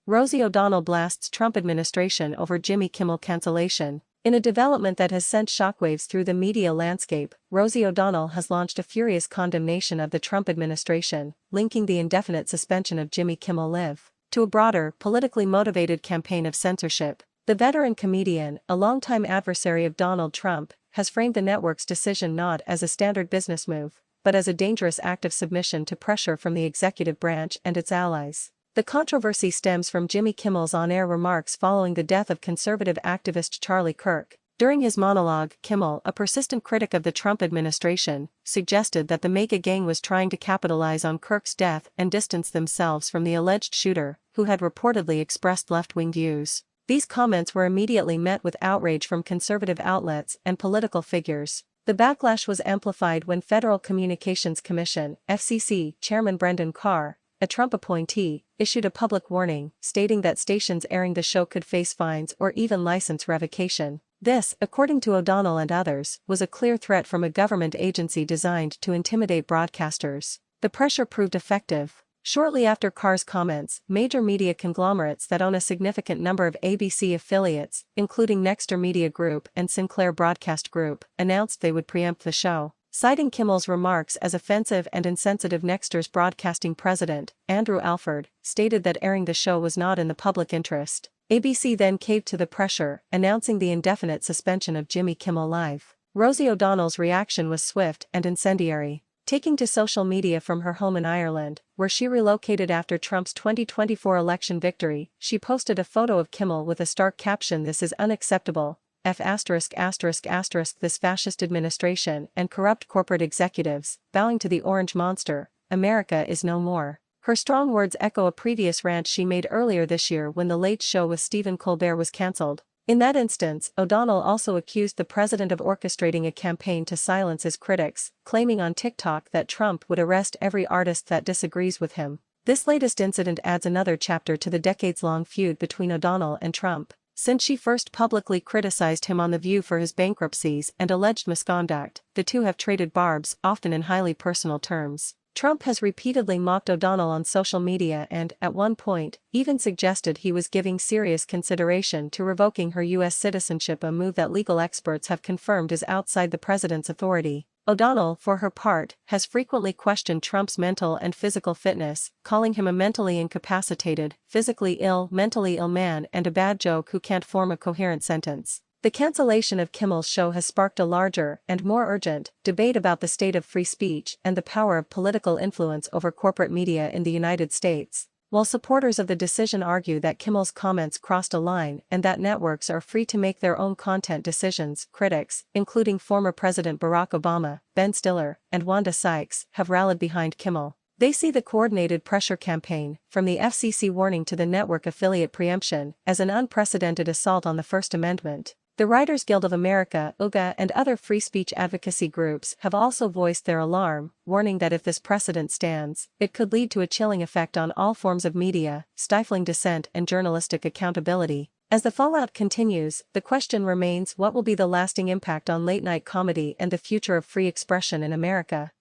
Rosie O'Donnell blasts Trump administration over Jimmy Kimmel cancellation. In a development that has sent shockwaves through the media landscape, Rosie O'Donnell has launched a furious condemnation of the Trump administration, linking the indefinite suspension of Jimmy Kimmel Live to a broader, politically motivated campaign of censorship. The veteran comedian, a longtime adversary of Donald Trump, has framed the network's decision not as a standard business move, but as a dangerous act of submission to pressure from the executive branch and its allies. The controversy stems from Jimmy Kimmel's on-air remarks following the death of conservative activist Charlie Kirk. During his monologue, Kimmel, a persistent critic of the Trump administration, suggested that the MAGA gang was trying to capitalize on Kirk's death and distance themselves from the alleged shooter, who had reportedly expressed left-wing views. These comments were immediately met with outrage from conservative outlets and political figures. The backlash was amplified when Federal Communications Commission (FCC) Chairman Brendan Carr, a Trump appointee, issued a public warning, stating that stations airing the show could face fines or even license revocation. This, according to O'Donnell and others, was a clear threat from a government agency designed to intimidate broadcasters. The pressure proved effective. Shortly after Carr's comments, major media conglomerates that own a significant number of ABC affiliates, including Nexter Media Group and Sinclair Broadcast Group, announced they would preempt the show. Citing Kimmel's remarks as offensive and insensitive, Nexter's broadcasting president, Andrew Alford, stated that airing the show was not in the public interest. ABC then caved to the pressure, announcing the indefinite suspension of Jimmy Kimmel Live. Rosie O'Donnell's reaction was swift and incendiary. Taking to social media from her home in Ireland, where she relocated after Trump's 2024 election victory, she posted a photo of Kimmel with a stark caption: "This is unacceptable. This fascist administration and corrupt corporate executives, bowing to the orange monster, America is no more." Her strong words echo a previous rant she made earlier this year when The Late Show with Stephen Colbert was cancelled. In that instance, O'Donnell also accused the president of orchestrating a campaign to silence his critics, claiming on TikTok that Trump would arrest every artist that disagrees with him. This latest incident adds another chapter to the decades-long feud between O'Donnell and Trump. Since she first publicly criticized him on The View for his bankruptcies and alleged misconduct, the two have traded barbs, often in highly personal terms. Trump has repeatedly mocked O'Donnell on social media and, at one point, even suggested he was giving serious consideration to revoking her U.S. citizenship, a move that legal experts have confirmed is outside the president's authority. O'Donnell, for her part, has frequently questioned Trump's mental and physical fitness, calling him a mentally incapacitated, physically ill, mentally ill man and a bad joke who can't form a coherent sentence. The cancellation of Kimmel's show has sparked a larger, and more urgent, debate about the state of free speech and the power of political influence over corporate media in the United States. While supporters of the decision argue that Kimmel's comments crossed a line and that networks are free to make their own content decisions, critics, including former President Barack Obama, Ben Stiller, and Wanda Sykes, have rallied behind Kimmel. They see the coordinated pressure campaign, from the FCC warning to the network affiliate preemption, as an unprecedented assault on the First Amendment. The Writers Guild of America, UGA, and other free speech advocacy groups have also voiced their alarm, warning that if this precedent stands, it could lead to a chilling effect on all forms of media, stifling dissent and journalistic accountability. As the fallout continues, the question remains: what will be the lasting impact on late-night comedy and the future of free expression in America?